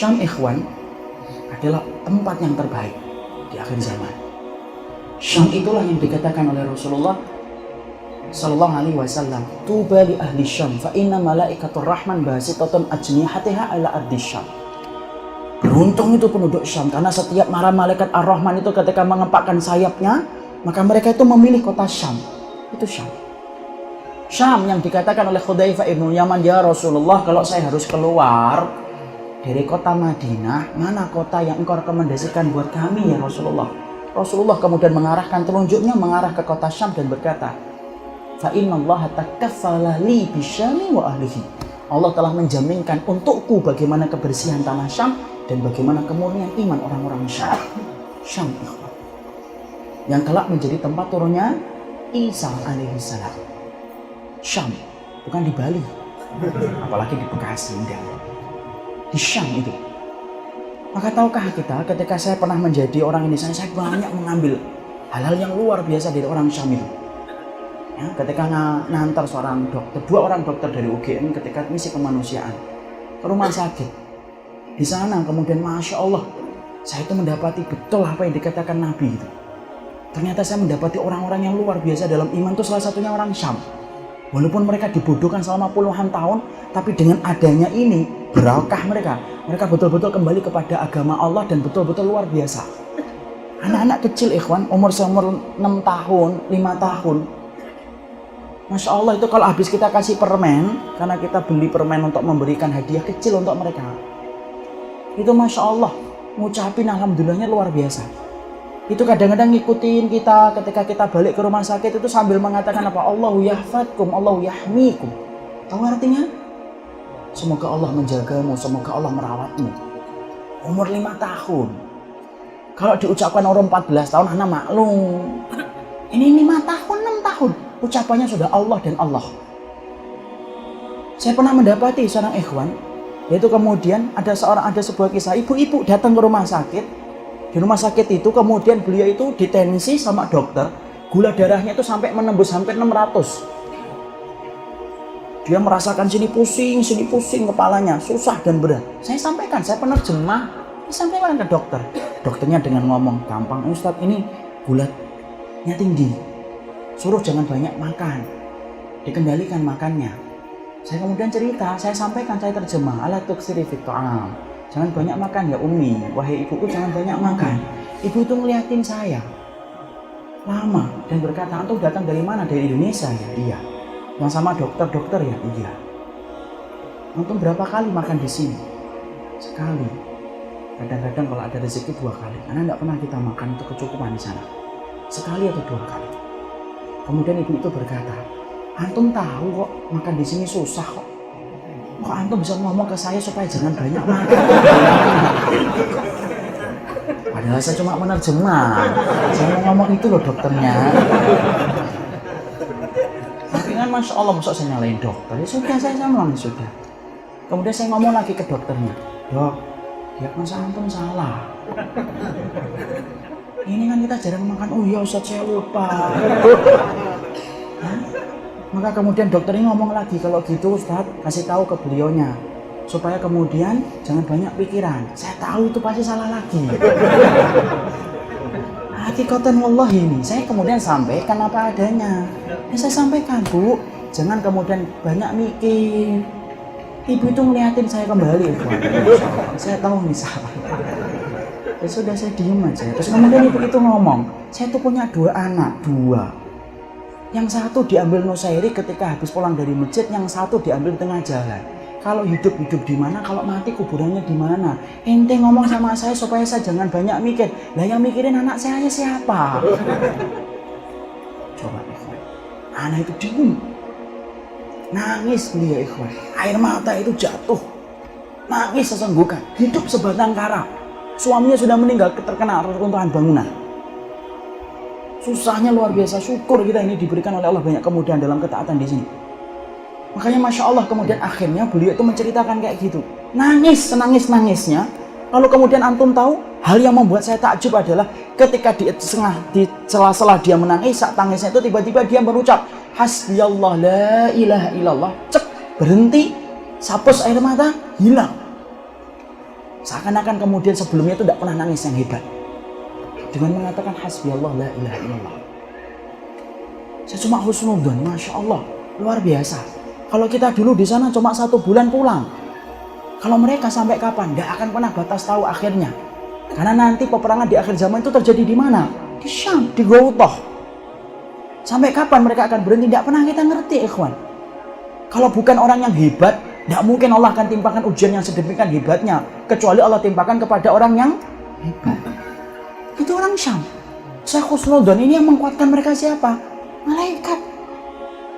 Syam ikhwan adalah tempat yang terbaik di akhir zaman. Syam itulah yang dikatakan oleh Rasulullah sallallahu alaihi wasallam, tuba li ahli Syam fa inna malaikatur rahman basitatun ajnihatiha ala ardi Syam. Beruntung itu penduduk Syam, karena setiap para malaikat Ar-Rahman itu ketika mengepakkan sayapnya, maka mereka itu memilih kota Syam. Itu Syam. Syam yang dikatakan oleh Hudzaifah ibn Yaman, ya Rasulullah, kalau saya harus keluar dari kota Madinah, mana kota yang engkau rekomendasikan buat kami ya Rasulullah? Rasulullah kemudian mengarahkan telunjuknya mengarah ke kota Syam dan berkata, fa innallaha takaffala li bisyami wa ahlihi. Allah telah menjaminkan untukku bagaimana kebersihan tanah Syam dan bagaimana kemurnian iman orang-orang Syam. Syam yang kelak menjadi tempat turunnya Isa alaihissalam. Syam, bukan di Bali, apalagi di Bekasi, enggak. Di Syam itu. Maka tahukah kita, ketika saya pernah menjadi orang Indonesia, saya banyak mengambil hal-hal yang luar biasa dari orang Syam itu. Ya, ketika ngantar seorang dokter, 2 orang dokter dari UGM ketika misi kemanusiaan ke rumah sakit. Di sana kemudian Masya Allah, saya itu mendapati betul apa yang dikatakan Nabi itu. Ternyata saya mendapati orang-orang yang luar biasa dalam iman, itu salah satunya orang Syam. Walaupun mereka dibodohkan selama puluhan tahun, tapi dengan adanya ini, berkah mereka. Mereka betul-betul kembali kepada agama Allah dan betul-betul luar biasa. Anak-anak kecil ikhwan, umur 6 tahun, 5 tahun. Masya Allah, itu kalau habis kita kasih permen, karena kita beli permen untuk memberikan hadiah kecil untuk mereka. Itu Masya Allah, ngucapin alhamdulillahnya luar biasa. Itu kadang-kadang ngikutin kita ketika kita balik ke rumah sakit itu sambil mengatakan apa? Allahu yahfadkum, Allahu yahmikum. Tahu artinya? Semoga Allah menjagamu, semoga Allah merawatmu. Umur 5 tahun. Kalau diucapkan umur 14 tahun, anak maklum. Ini 5 tahun, 6 tahun. Ucapannya sudah Allah dan Allah. Saya pernah mendapati seorang ikhwan, yaitu kemudian ada sebuah kisah, ibu-ibu datang ke rumah sakit. Di rumah sakit itu kemudian beliau itu ditensi sama dokter, gula darahnya itu sampai menembus hampir 600. Dia merasakan sini pusing kepalanya, susah dan berat. Saya sampaikan, saya penerjemah, disampaikan ke dokter. Dokternya dengan ngomong, gampang Ustadz, ini gulanya tinggi. Suruh jangan banyak makan, dikendalikan makannya. Saya kemudian cerita, saya sampaikan, saya terjemah, ala tuksiri fit ta'am. Jangan banyak makan ya Umi, wahai ibuku jangan banyak makan. Ibu itu ngeliatin saya lama dan berkata, antum datang dari mana? Dari Indonesia ya? Iya. Yang sama dokter ya? Iya. Antum berapa kali makan di sini? Sekali. Kadang-kadang kalau ada rezeki 2 kali, karena tidak pernah kita makan untuk kecukupan di sana. Sekali atau 2 kali. Kemudian ibu itu berkata, antum tahu kok makan di sini susah kok. Kok antum bisa ngomong ke saya supaya jangan banyak makan? Padahal saya cuma menerjemah. Saya mau ngomong itu loh dokternya. Tapi kan Masya Allah, masa saya nyalain dokter? Ya sudah, saya bilang sudah. Kemudian saya ngomong lagi ke dokternya. Dok, diagnosa antum salah. Ini kan kita jarang makan. Oh iya Ustaz, saya lupa. Maka kemudian dokter ini ngomong lagi, kalau gitu Ustaz kasih tahu ke beliaunya supaya kemudian jangan banyak pikiran. Saya tahu itu pasti salah lagi. Hakikatan wallahi ini, saya kemudian sampaikan apa adanya. Saya sampaikan, Bu, jangan kemudian banyak mikir. Ibu itu ngeliatin saya kembali, saya tahu nih salah. Ya sudah, saya diem aja. Terus kemudian ibu itu ngomong, saya tuh punya 2 anak, 2. Yang satu diambil Nusairi ketika habis pulang dari masjid, yang satu diambil tengah jalan. Kalau hidup di mana, kalau mati kuburannya di mana? Ente ngomong sama saya supaya saya jangan banyak mikir. Lah yang mikirin anak saya siapa? Coba ikhwan. Anak itu dingin. Nangis beliau ikhwan. Air mata itu jatuh. Nangis sesenggukan. Hidup sebatang kara. Suaminya sudah meninggal terkena reruntuhan bangunan. Susahnya luar biasa, syukur kita ini diberikan oleh Allah banyak kemudahan dalam ketaatan di sini. Makanya Masya Allah kemudian akhirnya beliau itu menceritakan kayak gitu. Nangis, senangis-nangisnya. Lalu kemudian antum tahu, hal yang membuat saya takjub adalah ketika di sela-sela dia menangis, saat tangisnya itu tiba-tiba dia berucap, Hasbiyallah la ilaha illallah. Cek, berhenti, sapus air mata, hilang. Seakan-akan kemudian sebelumnya itu tidak pernah nangis yang hebat. Dengan mengatakan hasbiyallah la ilaha illallah. Saya cuma husnudzon, Masya Allah, luar biasa. Kalau kita dulu di sana cuma 1 bulan pulang. Kalau mereka sampai kapan? Tidak akan pernah batas tahu akhirnya. Karena nanti peperangan di akhir zaman itu terjadi di mana? Di Syam, di Gautoh. Sampai kapan mereka akan berhenti? Tidak pernah kita ngerti, ikhwan. Kalau bukan orang yang hebat, tidak mungkin Allah akan timpakan ujian yang sedemikian hebatnya. Kecuali Allah timpakan kepada orang yang hebat. Itu orang Syam. Saya husnudzon, ini yang menguatkan mereka siapa? Malaikat.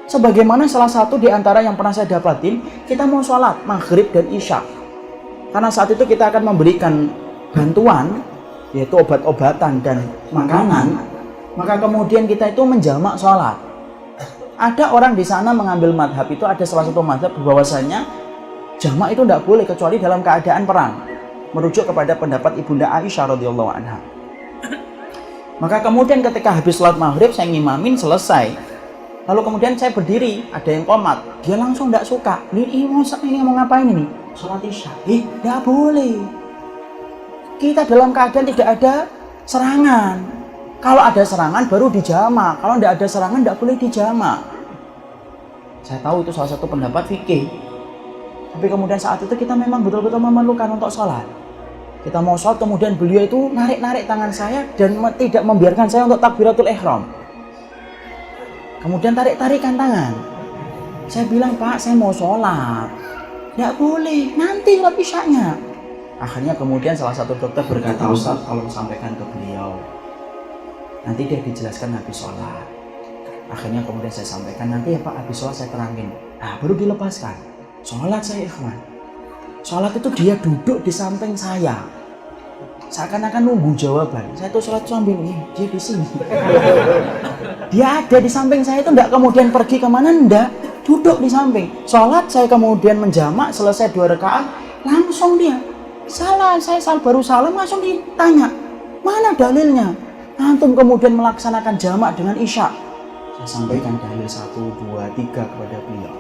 Sebagaimana salah satu di antara yang pernah saya dapatin, kita mau sholat maghrib dan isya. Karena saat itu kita akan memberikan bantuan, yaitu obat-obatan dan makanan. Maka kemudian kita itu menjamak sholat. Ada orang di sana mengambil madhab itu, ada salah satu madhab bahwasanya jamak itu tidak boleh kecuali dalam keadaan perang. Merujuk kepada pendapat Ibunda Aisyah radhiyallahu anha. Maka kemudian ketika habis sholat maghrib saya ngimamin selesai. Lalu kemudian saya berdiri, ada yang komat. Dia langsung tidak suka. Ini mau ngapain ini? Sholat isya. Tidak boleh. Kita dalam keadaan tidak ada serangan. Kalau ada serangan baru dijamak. Kalau tidak ada serangan tidak boleh dijamak. Saya tahu itu salah satu pendapat fikih. Tapi kemudian saat itu kita memang betul-betul memerlukan untuk sholat. Kita mau sholat, kemudian beliau itu narik-narik tangan saya dan tidak membiarkan saya untuk takbiratul ihram. Kemudian tarik-tarikan tangan. Saya bilang, Pak, saya mau sholat. Tidak boleh, nanti sholat isyanya. Akhirnya kemudian salah satu dokter berkata, Ustaz, tolong sampaikan ke beliau. Nanti dia dijelaskan habis sholat. Akhirnya kemudian saya sampaikan, nanti ya Pak, habis sholat saya terangin. Nah, baru dilepaskan. Sholat saya, ikhwan. Sholat itu dia duduk di samping saya. Seakan-akan nunggu jawaban. Saya tuh sholat sambil ini, dia di sini. Dia ada di samping saya itu, tidak kemudian pergi kemana, tidak. Duduk di samping. Sholat saya kemudian menjamak, selesai 2 rakaat, langsung dia. Salah, saya baru salam, langsung ditanya. Mana dalilnya? Antum kemudian melaksanakan jamak dengan isya. Saya sampaikan dalil 1, 2, 3 kepada beliau.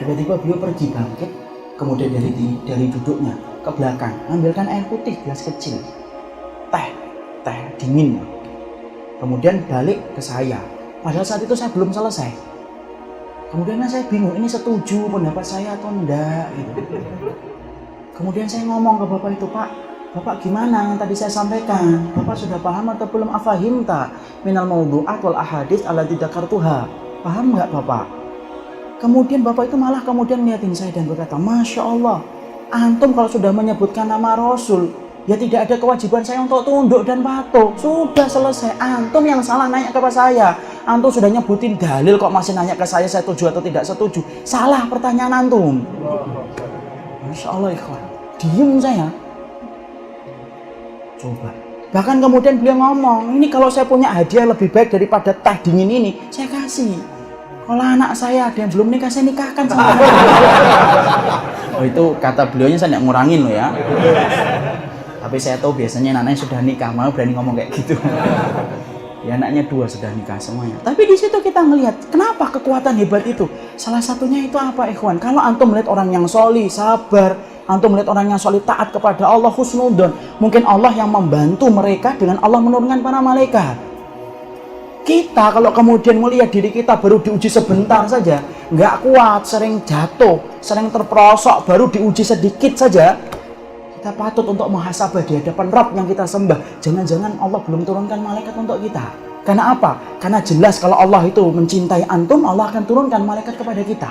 Tiba-tiba beliau pergi bangkit, kemudian dari duduknya ke belakang, ambilkan air putih gelas kecil, teh dingin, kemudian balik ke saya. Padahal saat itu saya belum selesai. Kemudian saya bingung, ini setuju pendapat saya atau enggak gitu. Kemudian saya ngomong ke bapak itu, Pak, bapak gimana yang tadi saya sampaikan? Bapak sudah paham atau belum? Afahimta minal maudhu'at wal ahadits allati dzakartuha. Paham nggak bapak? Kemudian bapak itu malah kemudian ngeliatin saya dan berkata, Masya Allah, antum kalau sudah menyebutkan nama Rasul, ya tidak ada kewajiban saya untuk tunduk dan patuh. Sudah selesai. Antum yang salah nanya kepada saya. Antum sudah nyebutin dalil kok masih nanya ke saya setuju atau tidak setuju. Salah pertanyaan antum. Masya Allah, ikhwan. Diem saya. Coba. Bahkan kemudian beliau ngomong, ini kalau saya punya hadiah lebih baik daripada teh dingin ini, saya kasih. Kalau anak saya ada yang belum nikah, saya nikahkan sama dia. Oh, itu kata beliaunya saya tidak ngurangin loh ya. Tapi saya tahu biasanya anaknya sudah nikah, malah berani ngomong kayak gitu. Ya anaknya 2 sudah nikah semuanya. Tapi di situ kita melihat kenapa kekuatan hebat itu. Salah satunya itu apa, ikhwan? Kalau antum melihat orang yang sholih, sabar, antum melihat orang yang sholih taat kepada Allah, husnudzon, mungkin Allah yang membantu mereka dengan Allah menurunkan para malaikat. Kita kalau kemudian melihat diri kita baru diuji sebentar saja, nggak kuat, sering jatuh, sering terperosok, baru diuji sedikit saja, kita patut untuk muhasabah di hadapan Rabb yang kita sembah. Jangan-jangan Allah belum turunkan malaikat untuk kita. Karena apa? Karena jelas kalau Allah itu mencintai antum, Allah akan turunkan malaikat kepada kita.